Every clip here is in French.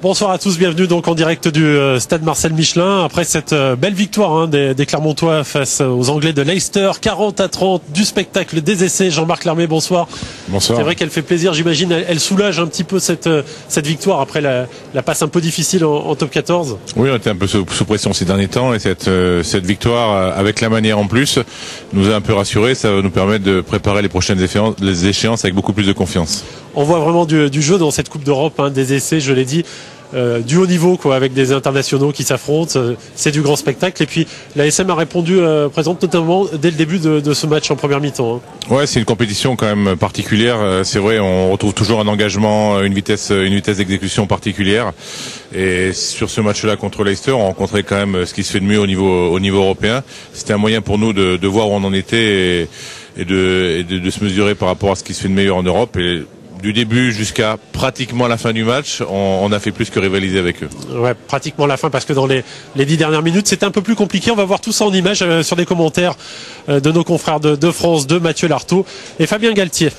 Bonsoir à tous, bienvenue donc en direct du stade Marcel Michelin après cette belle victoire des Clermontois face aux Anglais de Leicester, 40-30, du spectacle, des essais. Jean-Marc Lermé, bonsoir. Bonsoir. C'est vrai qu'elle fait plaisir, j'imagine, elle soulage un petit peu cette victoire après la passe un peu difficile en top 14. Oui, on était un peu sous pression ces derniers temps et cette victoire avec la manière en plus nous a un peu rassurés. Ça va nous permettre de préparer les prochaines échéances avec beaucoup plus de confiance. On voit vraiment du jeu dans cette Coupe d'Europe, des essais, je l'ai dit, du haut niveau, avec des internationaux qui s'affrontent. C'est du grand spectacle. Et puis la SM a répondu présente notamment dès le début de ce match en première mi-temps. Ouais, c'est une compétition quand même particulière. C'est vrai, on retrouve toujours un engagement, une vitesse d'exécution particulière. Et sur ce match-là contre Leicester, on rencontrait quand même ce qui se fait de mieux au niveau européen. C'était un moyen pour nous de voir où on en était et de se mesurer par rapport à ce qui se fait de meilleur en Europe. Et du début jusqu'à pratiquement la fin du match, on a fait plus que rivaliser avec eux. Ouais, pratiquement la fin, parce que dans les 10 dernières minutes, c'était un peu plus compliqué. On va voir tout ça en images sur des commentaires de nos confrères de France 2, Mathieu Lartaud et Fabien Galtier.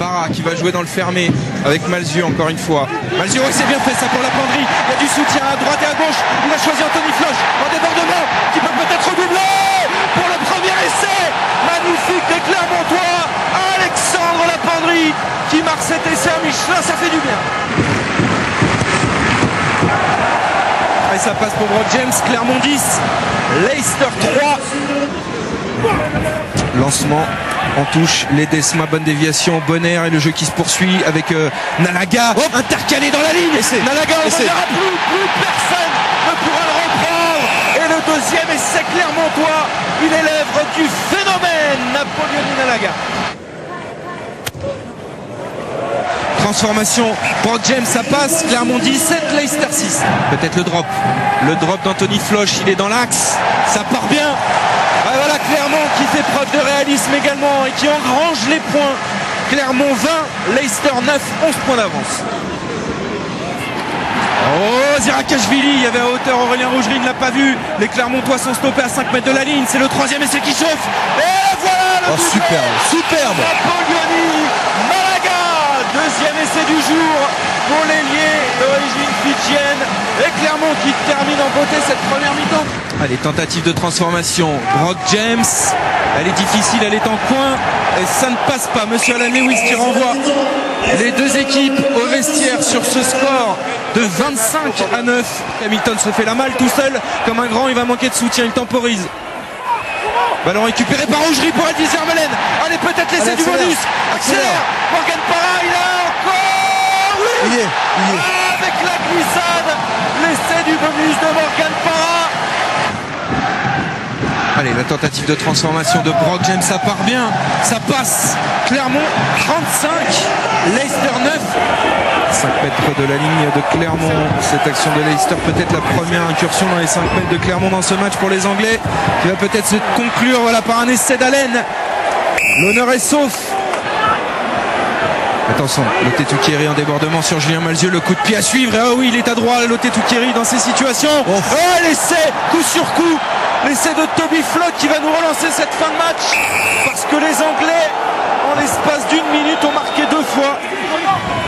Parra qui va jouer dans le fermé avec Malzieu encore une fois. Malzieu, c'est bien fait ça pour la Penderie. Il y a du soutien à droite et à gauche. Il a choisi Anthony Floch en débordement qui peut peut-être doubler pour le premier essai. Magnifique des Clermontois. Alexandre Lapendrie qui marque cet essai à Michelin, ça fait du bien. Et ça passe pour Brock James, Clermont 10, Leicester 3. Lancement en touche, Ledesma, bonne déviation, bon air et le jeu qui se poursuit avec Nalaga, intercalé dans la ligne. Nalaga, on ne verra plus personne ne pourra le reprendre. Et le deuxième essai clermontois, il est l'œuvre du phénomène Napoléon Nalaga. Transformation, Brock James, ça passe, Clermont 17, Leicester 6. Peut-être le drop d'Anthony Floch, il est dans l'axe, ça part bien. Ah, voilà Clermont qui fait preuve de réalisme également et qui engrange les points. Clermont 20, Leicester 9, 11 points d'avance. Oh, Zirakashvili, il y avait à hauteur, Aurélien Rougerie ne l'a pas vu. Les Clermontois sont stoppés à 5 mètres de la ligne, c'est le troisième essai qui chauffe. Et voilà le superbe Napoléoni Malaga, deuxième essai du jour pour l'ailier d'origine fidjienne. Et Clermont qui termine en beauté cette première mi-temps. Allez, tentative de transformation, Brock James, elle est difficile, elle est en coin et ça ne passe pas. Monsieur Alan Lewis qui renvoie les deux équipes au vestiaire sur ce score de 25-9. Hamilton se fait la malle tout seul comme un grand, il va manquer de soutien, il temporise. Ballon récupéré par Rougerie pour Elvis Vermeulen. Allez, peut-être l'essai du bonus. Accélère. Morgan Parra, il a encore. Oui. Il est. Avec la glissade, l'essai du bonus de Morgan Parra. Allez, la tentative de transformation de Brock James, ça part bien, ça passe. Clermont 35, Leicester 9. 5 mètres de la ligne de Clermont. Cette action de Leicester, peut-être la première incursion dans les 5 mètres de Clermont dans ce match pour les Anglais, qui va peut-être se conclure par un essai d'Allen. L'honneur est sauf. Attention, Loté Toukieri en débordement sur Julien Malzieu, le coup de pied à suivre. Ah oui, il est à droit, Loté Toukieri dans ces situations. Oh, l'essai, coup sur coup. L'essai de Toby Floch qui va nous relancer cette fin de match. Parce que les Anglais, en l'espace d'une minute, ont marqué 2 fois.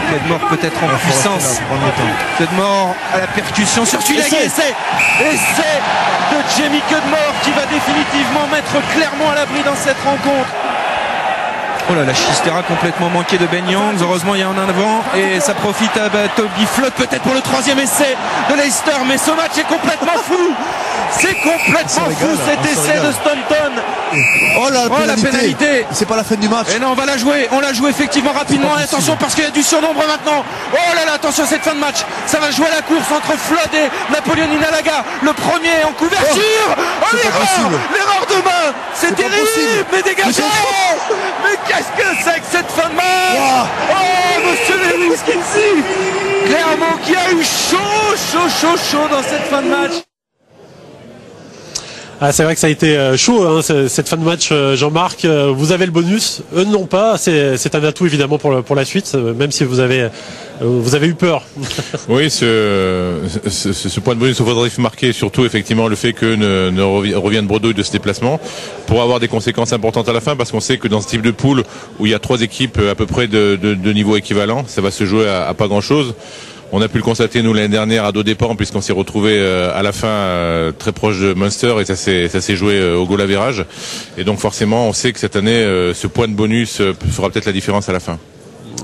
Clédemort peut-être en puissance. Clédemort à la percussion sur celui-là. Essai de Jamie Clédemort qui va définitivement mettre Clermont à l'abri dans cette rencontre. Oh là, la Chistera complètement manquée de Ben Youngs. Heureusement, il y a un avant et ça profite à Toby Floch peut-être pour le troisième essai de Leicester. Mais ce match est complètement fou. C'est complètement fou cet essai de Staunton. Oh là, la pénalité. C'est pas la fin du match. Et non, on va la jouer. On la joue effectivement rapidement. Et attention parce qu'il y a du surnombre maintenant. Oh là là, attention à cette fin de match. Ça va jouer à la course entre Flood et Napoléon Nalaga. Le premier en couverture. Oh, l'erreur de main. C'est terrible. Mais dégagez. Mais qu'est-ce que c'est que cette fin de match? Oh, monsieur Lewis Kinsey. Clermont qui a eu chaud dans cette fin de match. Ah, c'est vrai que ça a été chaud, cette fin de match, Jean-Marc. Vous avez le bonus, eux n'ont pas. C'est un atout évidemment pour la suite, même si vous avez eu peur. Oui, ce point de bonus au Vaudrif marqué, surtout effectivement le fait que ne revienne bredouille de ce déplacement, pour avoir des conséquences importantes à la fin, parce qu'on sait que dans ce type de poule où il y a 3 équipes à peu près de niveau équivalent, ça va se jouer à pas grand-chose. On a pu le constater nous l'année dernière à dos dépens puisqu'on s'est retrouvé à la fin très proche de Munster et ça s'est joué au goal average. Et donc forcément on sait que cette année ce point de bonus fera peut-être la différence à la fin.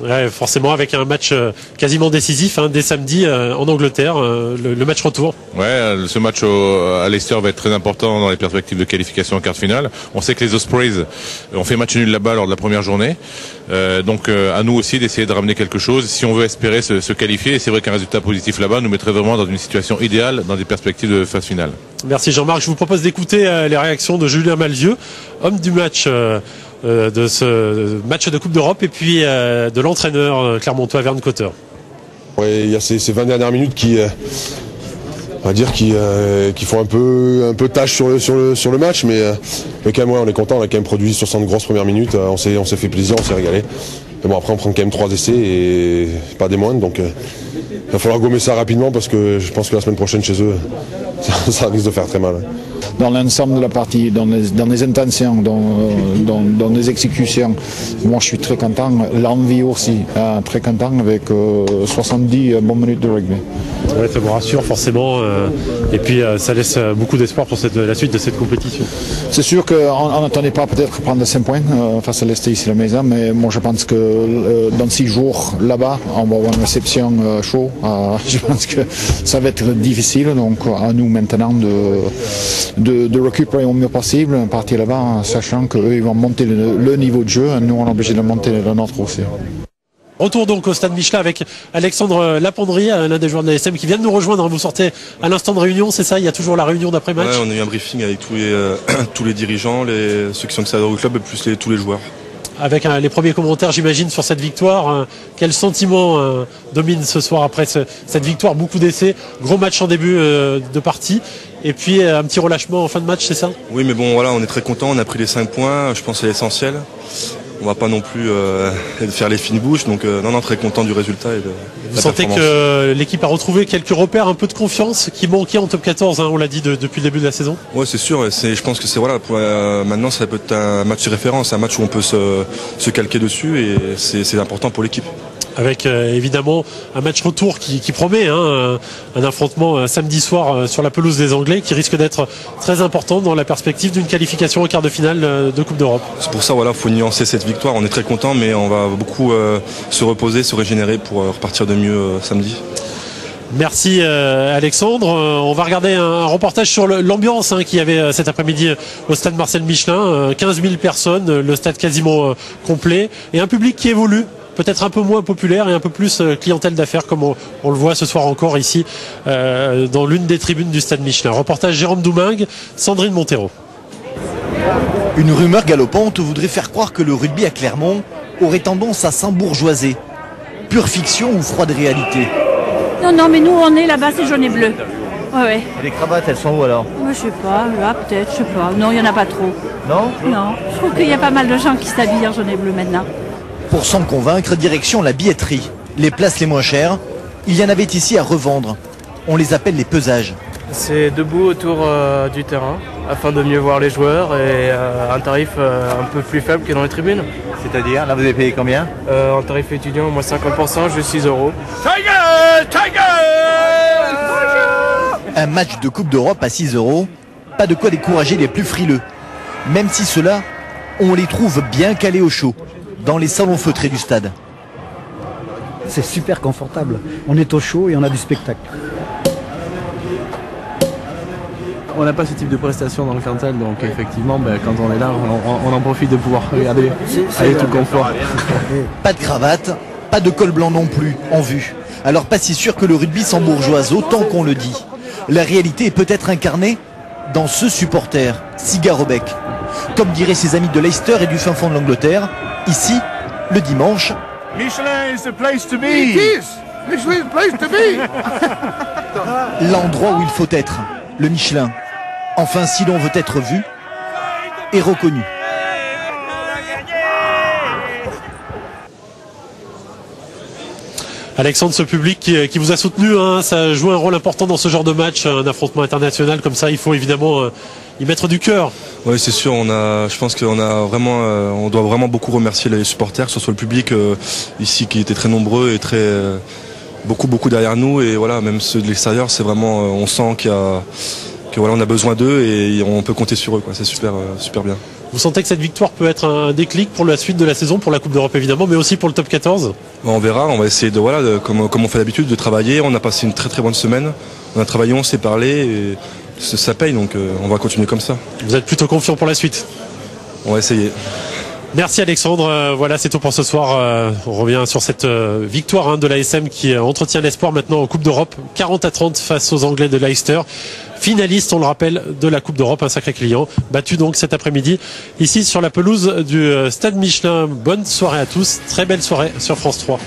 Ouais, forcément avec un match quasiment décisif dès samedi en Angleterre, le match retour. Ouais, ce match à Leicester va être très important dans les perspectives de qualification en quart de finale. On sait que les Ospreys ont fait match nul là-bas lors de la première journée. Donc à nous aussi d'essayer de ramener quelque chose si on veut espérer se qualifier. Et c'est vrai qu'un résultat positif là-bas nous mettrait vraiment dans une situation idéale dans des perspectives de phase finale. Merci Jean-Marc. Je vous propose d'écouter les réactions de Julien Malzieu, homme du match de ce match de Coupe d'Europe et puis de l'entraîneur clermontois Vern Cotter. Ouais, il y a ces 20 dernières minutes qui on va dire qui font un peu tâche sur le match, mais quand même on est content, on a quand même produit 60 grosses premières minutes, on s'est fait plaisir, on s'est régalé. Mais bon, après on prend quand même 3 essais et pas des moindres, donc il va falloir gommer ça rapidement parce que je pense que la semaine prochaine chez eux ça risque de faire très mal. Dans l'ensemble de la partie, dans les intentions, dans les exécutions, moi je suis très content, l'envie aussi, très content avec 70 bonnes minutes de rugby. Ouais, ça vous rassure forcément et puis ça laisse beaucoup d'espoir pour la suite de cette compétition. C'est sûr qu'on n'attendait pas peut-être prendre 5 points face à l'Est ici à la maison, mais moi je pense que dans 6 jours là-bas, on va avoir une réception chaud. Je pense que ça va être difficile, donc à nous maintenant de récupérer au mieux possible, partir là-bas, sachant qu'eux ils vont monter le niveau de jeu, nous on est obligé de monter le nôtre aussi. Retour donc au stade Michelin avec Alexandre Lapendry, l'un des joueurs de l'ASM qui vient de nous rejoindre. Vous sortez à l'instant de réunion, c'est ça? Il y a toujours la réunion d'après-match? Ouais, on a eu un briefing avec tous les dirigeants, ceux qui sont extérieurs au club et plus tous les joueurs. Avec les premiers commentaires, j'imagine, sur cette victoire. Quel sentiment domine ce soir après cette victoire? Beaucoup d'essais, gros match en début de partie, et puis un petit relâchement en fin de match, c'est ça? Oui, mais bon, voilà, on est très content. On a pris les 5 points. Je pense que c'est l'essentiel. On va pas non plus faire les fines bouches, donc non, très content du résultat et de Vous sentez que l'équipe a retrouvé quelques repères, un peu de confiance qui manquait en top 14, on l'a dit depuis le début de la saison? Oui, c'est sûr. Je pense que c'est maintenant ça peut être un match de référence, un match où on peut se calquer dessus et c'est important pour l'équipe. Avec évidemment un match retour qui promet, un affrontement samedi soir sur la pelouse des Anglais qui risque d'être très important dans la perspective d'une qualification au quart de finale de Coupe d'Europe. C'est pour ça, faut nuancer cette victoire. On est très content, mais on va beaucoup se reposer, se régénérer pour repartir de mieux samedi. Merci Alexandre. On va regarder un reportage sur l'ambiance qu'il y avait cet après-midi au stade Marcel Michelin. 15 000 personnes, le stade quasiment complet et un public qui évolue. Peut-être un peu moins populaire et un peu plus clientèle d'affaires comme on le voit ce soir encore ici dans l'une des tribunes du stade Michelin. Reportage Jérôme Doumingue, Sandrine Montero. Une rumeur galopante voudrait faire croire que le rugby à Clermont aurait tendance à s'embourgeoiser. Pure fiction ou froide réalité? Non, mais nous on est là-bas, c'est jaune et bleu. Ouais. Et les cravates, elles sont où alors? Je sais pas, là peut-être, je sais pas. Non, il n'y en a pas trop. Non? Non, je trouve qu'il y a pas mal de gens qui s'habillent en jaune et bleu maintenant. Pour s'en convaincre, direction la billetterie. Les places les moins chères, il y en avait ici à revendre. On les appelle les pesages. C'est debout autour du terrain, afin de mieux voir les joueurs et un tarif un peu plus faible que dans les tribunes. C'est-à-dire, là vous avez payé combien? En tarif étudiant, moi 50%, juste 6 €. Un match de Coupe d'Europe à 6 €, pas de quoi décourager les plus frileux. Même si ceux-là, on les trouve bien calés au chaud, dans les salons feutrés du stade. C'est super confortable. On est au chaud et on a du spectacle. On n'a pas ce type de prestation dans le Cantal, donc effectivement, quand on est là, on en profite de pouvoir regarder avec tout confort. Pas de cravate, pas de col blanc non plus, en vue. Alors pas si sûr que le rugby s'embourgeoise autant qu'on le dit. La réalité est peut-être incarnée dans ce supporter, cigare au bec. Comme diraient ses amis de Leicester et du fin fond de l'Angleterre, ici, le dimanche, Michelin is the place to be. It is. Michelin is the place to be. L'endroit où il faut être, le Michelin. Enfin, si l'on veut être vu et reconnu. Alexandre, ce public qui vous a soutenu, ça joue un rôle important dans ce genre de match, un affrontement international comme ça, il faut évidemment y mettre du cœur. Oui, c'est sûr, je pense qu'on a vraiment, on doit vraiment beaucoup remercier les supporters, que ce soit le public ici qui était très nombreux et beaucoup derrière nous et voilà, même ceux de l'extérieur, c'est vraiment, on sent que voilà, on a besoin d'eux et on peut compter sur eux, quoi. C'est super bien. Vous sentez que cette victoire peut être un déclic pour la suite de la saison, pour la Coupe d'Europe évidemment, mais aussi pour le top 14? On verra, on va essayer comme on fait d'habitude, de travailler. On a passé une très bonne semaine. On a travaillé, on s'est parlé et ça paye, donc on va continuer comme ça. Vous êtes plutôt confiant pour la suite? On va essayer. Merci Alexandre, voilà, c'est tout pour ce soir. On revient sur cette victoire de l'ASM qui entretient l'espoir maintenant en Coupe d'Europe, 40-30 face aux Anglais de Leicester, finaliste, on le rappelle, de la Coupe d'Europe, un sacré client, battu donc cet après-midi ici sur la pelouse du Stade Michelin. Bonne soirée à tous, très belle soirée sur France 3.